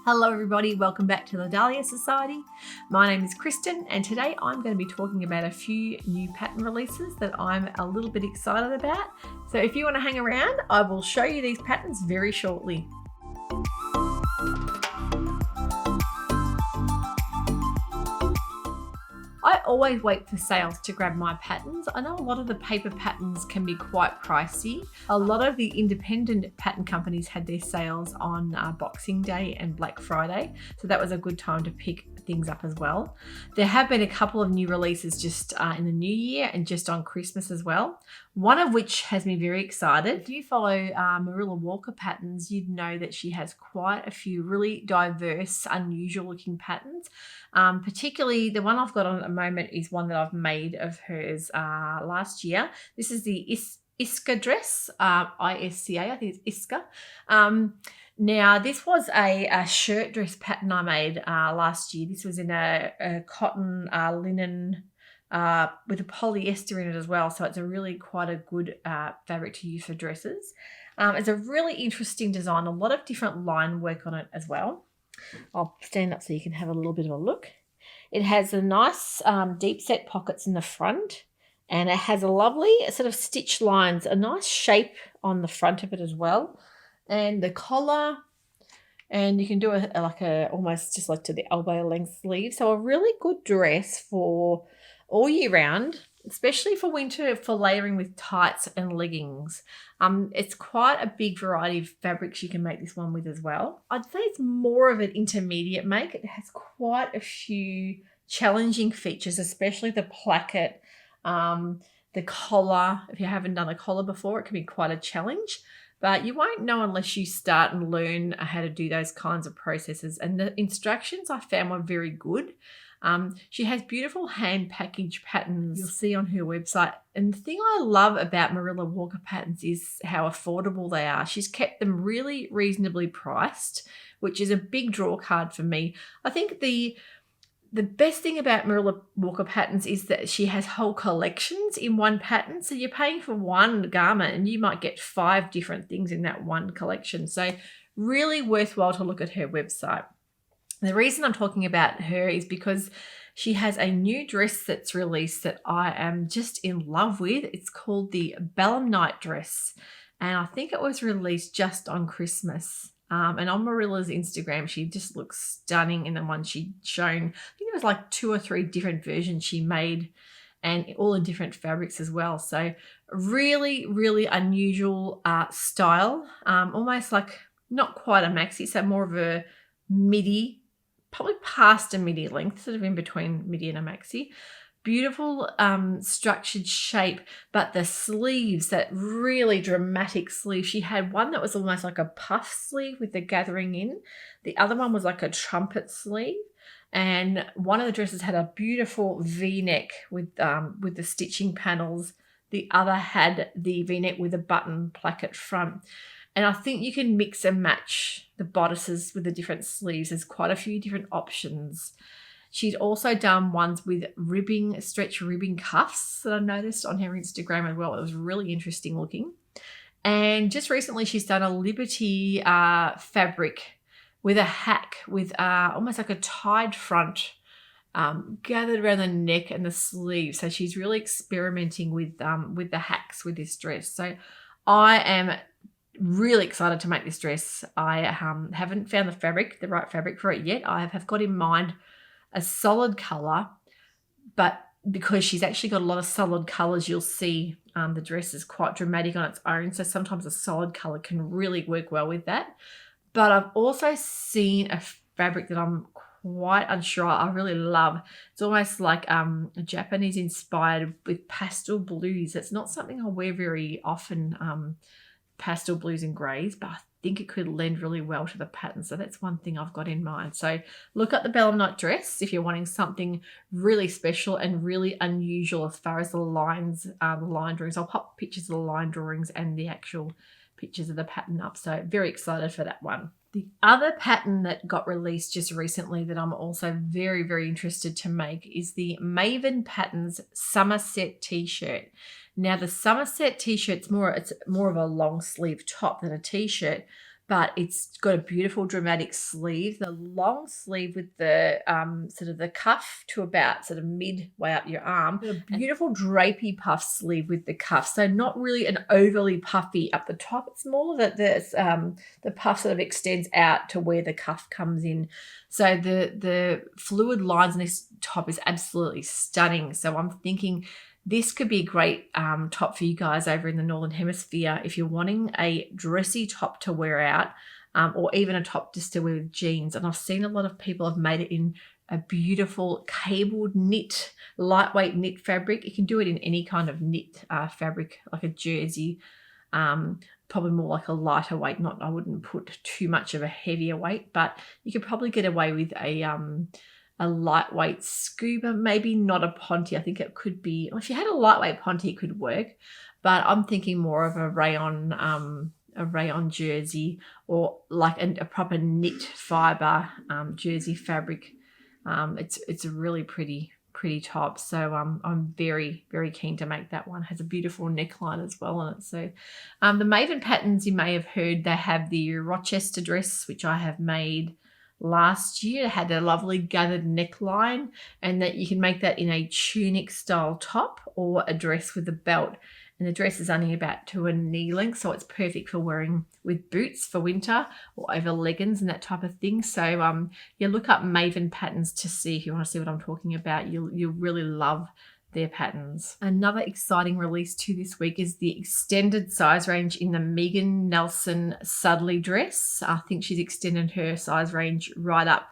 Hello everybody, welcome back to the Dahlia Society. My name is Kristen and today I'm going to be talking about a few new pattern releases that I'm a little bit excited about. So if you want to hang around, I will show you these patterns very shortly. I always wait for sales to grab my patterns. I know a lot of the paper patterns can be quite pricey. A lot of the independent pattern companies had their sales on Boxing Day and Black Friday, so that was a good time to pick things up as well. There have been a couple of new releases just in the new year and just on Christmas as well, one of which has me very excited. If you follow Marilla Walker patterns, you'd know that she has quite a few really diverse, unusual looking patterns. Particularly the one I've got on at the moment is one that I've made of hers last year. This is the Isca Dress, I-S-C-A, I think it's Isca. Now, this was a shirt dress pattern I made last year. This was in a cotton linen with a polyester in it as well. So it's a really quite a good fabric to use for dresses. It's a really interesting design, a lot of different line work on it as well. I'll stand up so you can have a little bit of a look. It has a nice deep set pockets in the front, and it has a lovely sort of stitch lines, a nice shape on the front of it as well. And the collar, and you can do almost just like to the elbow length sleeve. So a really good dress for all year round, especially for winter, for layering with tights and leggings. It's quite a big variety of fabrics you can make this one with as well. I'd say it's more of an intermediate make. It has quite a few challenging features, especially the placket, the collar. If you haven't done a collar before, it can be quite a challenge. But you won't know unless you start and learn how to do those kinds of processes. And the instructions I found were very good. She has beautiful hand package patterns you'll see on her website. And the thing I love about Marilla Walker patterns is how affordable they are. She's kept them really reasonably priced, which is a big draw card for me. I think the best thing about Marilla Walker patterns is that she has whole collections in one pattern. So you're paying for one garment and you might get 5 different things in that one collection. So really worthwhile to look at her website. The reason I'm talking about her is because she has a new dress that's released that I am just in love with. It's called the Belemnite dress. And I think it was released just on Christmas. And on Marilla's Instagram, she just looks stunning in the one she'd shown. I think there was like 2 or 3 different versions she made, and all in different fabrics as well. So really, really unusual style. Almost like not quite a maxi, so more of a midi, probably past a midi length, sort of in between midi and a maxi. Beautiful structured shape, but the sleeves, that really dramatic sleeve. She had one that was almost like a puff sleeve with the gathering in. The other one was like a trumpet sleeve. And one of the dresses had a beautiful V-neck with the stitching panels. The other had the V-neck with a button placket front. And I think you can mix and match the bodices with the different sleeves. There's quite a few different options. She'd also done ones with stretch ribbing cuffs that I noticed on her Instagram as well. It was really interesting looking. And just recently she's done a Liberty fabric with a hack with almost like a tied front gathered around the neck and the sleeve. So she's really experimenting with the hacks with this dress. So I am really excited to make this dress. I haven't found the right fabric for it yet. I have got in mind a solid color, but because she's actually got a lot of solid colors, you'll see the dress is quite dramatic on its own. So sometimes a solid color can really work well with that. But I've also seen a fabric that I'm quite unsure I really love. It's almost like a Japanese inspired with pastel blues. It's not something I wear very often, pastel blues and grays, but I think it could lend really well to the pattern. So that's one thing I've got in mind. So look at the Belemnite dress if you're wanting something really special and really unusual as far as the lines, the line drawings. I'll pop pictures of the line drawings and the actual pictures of the pattern up. So very excited for that one. The other pattern that got released just recently that I'm also very, very interested to make is the Maven Patterns Somerset t-shirt. Now the Somerset t-shirt's it's more of a long sleeve top than a t-shirt, but it's got a beautiful dramatic sleeve, the long sleeve with the sort of the cuff to about sort of midway up your arm, a beautiful drapey puff sleeve with the cuff, so not really an overly puffy up the top. It's more that the puff sort of extends out to where the cuff comes in. So the fluid lines on this top is absolutely stunning. So I'm thinking this could be a great top for you guys over in the Northern Hemisphere if you're wanting a dressy top to wear out, or even a top just to wear with jeans. And I've seen a lot of people have made it in a beautiful cabled knit, lightweight knit fabric. You can do it in any kind of knit fabric, like a jersey, probably more like a lighter weight. I wouldn't put too much of a heavier weight, but you could probably get away with a lightweight scuba, maybe not a ponte. I think it could be, if you had a lightweight ponte, it could work, but I'm thinking more of a rayon jersey, or like a proper knit fiber jersey fabric. It's a really pretty top. So I'm very, very keen to make that one. It has a beautiful neckline as well on it. So the Maven patterns, you may have heard, they have the Rochester dress, which I have made last year. It had a lovely gathered neckline, and that you can make that in a tunic style top or a dress with a belt. And the dress is only about to a knee length, so it's perfect for wearing with boots for winter or over leggings and that type of thing. So you look up Maven patterns to see if you want to see what I'm talking about. You'll really love their patterns. Another exciting release too this week is the extended size range in the Megan Nelson Sudley dress. I think she's extended her size range right up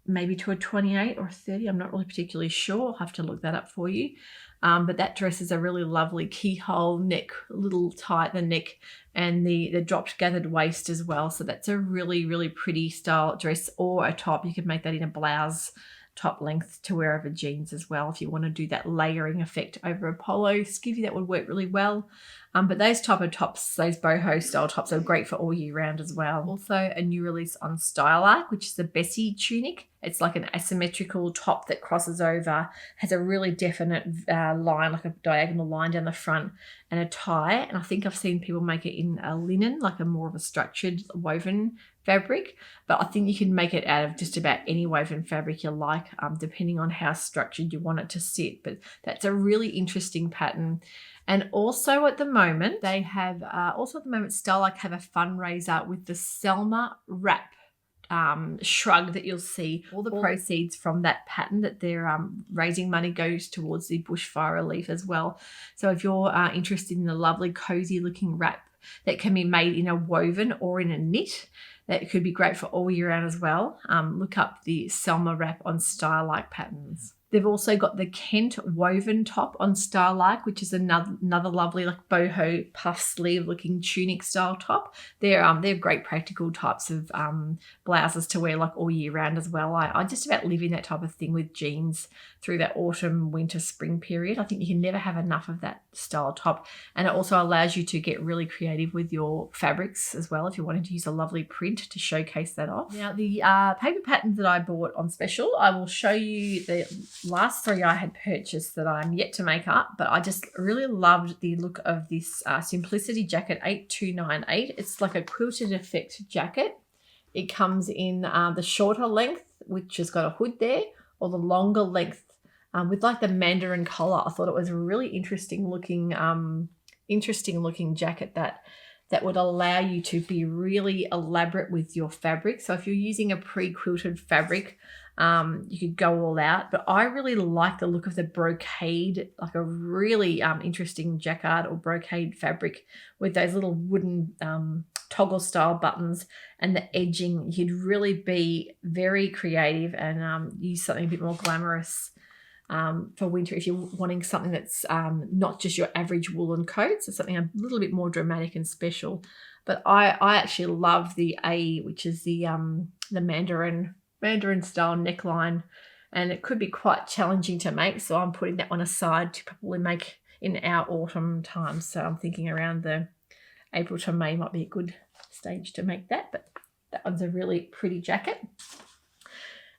maybe to a 28 or 30. I'm not really particularly sure. I'll have to look that up for you. But that dress is a really lovely keyhole neck, a little tight the neck, and the dropped gathered waist as well. So that's a really, really pretty style dress, or a top. You could make that in a blouse top length to wear over jeans as well if you want to do that layering effect over a polo skivvy. That would work really well. But those type of tops, those boho style tops, are great for all year round as well. Also a new release on Stylark, which is the Bessie tunic. It's like an asymmetrical top that crosses over, has a really definite line, like a diagonal line down the front, and a tie. And I think I've seen people make it in a linen, like a more of a structured woven fabric, but I think you can make it out of just about any woven fabric you like, depending on how structured you want it to sit. But that's a really interesting pattern. And also at the moment, they have, Stylark have a fundraiser with the Salma wrap shrug that you'll see. All the proceeds from that pattern that they're raising money goes towards the bushfire relief as well. So if you're interested in the lovely cozy looking wrap that can be made in a woven or in a knit, that could be great for all year round as well. Look up the Salma wrap on Stylark patterns. They've also got the Kent woven top on Stylark, which is another lovely like boho puff sleeve looking tunic style top. They're great practical types of blouses to wear like all year round as well. I just about live in that type of thing with jeans through that autumn, winter, spring period. I think you can never have enough of that style top. And it also allows you to get really creative with your fabrics as well if you're wanting to use a lovely print to showcase that off. Now the paper patterns that I bought on special, I will show you the last three I had purchased that I'm yet to make up, but I just really loved the look of this Simplicity jacket 8298. It's like a quilted effect jacket. It comes in the shorter length, which has got a hood there, or the longer length with like the mandarin collar. I thought it was a really interesting looking jacket that would allow you to be really elaborate with your fabric. So if you're using a pre-quilted fabric, you could go all out. But I really like the look of the brocade, like a really interesting jacquard or brocade fabric with those little wooden toggle style buttons and the edging. You'd really be very creative and use something a bit more glamorous for winter if you're wanting something that's not just your average woolen coat, so something a little bit more dramatic and special. But I actually love the A, which is the mandarin style neckline, and it could be quite challenging to make, so I'm putting that one aside to probably make in our autumn time. So I'm thinking around the April to May might be a good stage to make that, but that one's a really pretty jacket.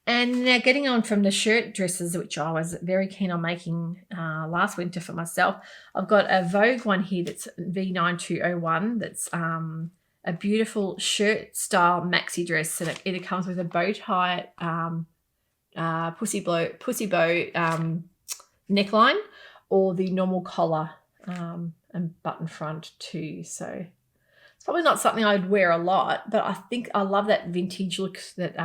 And now getting on from the shirt dresses, which I was very keen on making last winter for myself, I've got a Vogue one here that's V9201 that's a beautiful shirt style maxi dress, and it either comes with a bow tie, pussy bow neckline, or the normal collar and button front too. So it's probably not something I'd wear a lot, but I think I love that vintage look, that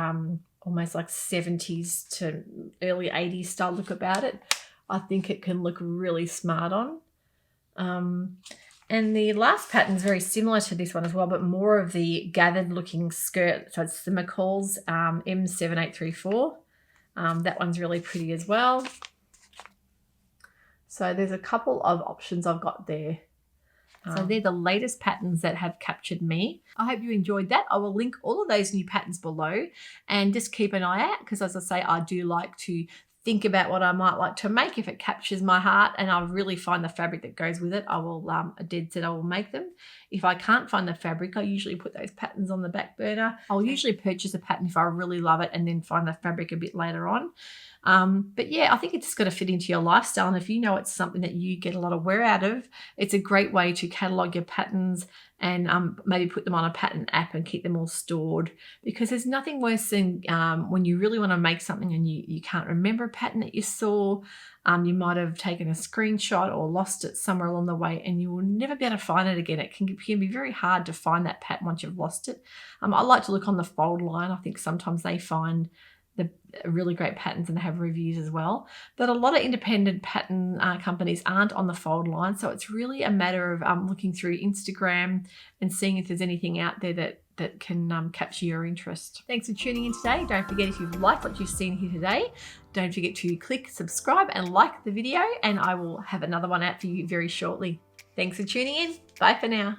almost like 70s to early 80s style look about it. I think it can look really smart on. And the last pattern is very similar to this one as well, but more of the gathered looking skirt. So it's the McCalls M7834. That one's really pretty as well. So there's a couple of options I've got there. So they're the latest patterns that have captured me. I hope you enjoyed that. I will link all of those new patterns below, and just keep an eye out, because as I say, I do like to think about what I might like to make. If it captures my heart and I really find the fabric that goes with it, I will, dead set I will make them. If I can't find the fabric, I usually put those patterns on the back burner. I'll usually purchase a pattern if I really love it and then find the fabric a bit later on. But yeah, I think it's just got to fit into your lifestyle. And if you know it's something that you get a lot of wear out of, it's a great way to catalog your patterns and maybe put them on a pattern app and keep them all stored, because there's nothing worse than when you really want to make something and you can't remember a pattern that you saw. You might have taken a screenshot or lost it somewhere along the way, and you will never be able to find it again. It can be very hard to find that pattern once you've lost it. I like to look on the fold line. I think sometimes they find the really great patterns and they have reviews as well. But a lot of independent pattern companies aren't on the fold line. So it's really a matter of looking through Instagram and seeing if there's anything out there that can capture your interest. Thanks for tuning in today. Don't forget, if you've liked what you've seen here today, don't forget to click subscribe and like the video, and I will have another one out for you very shortly. Thanks for tuning in. Bye for now.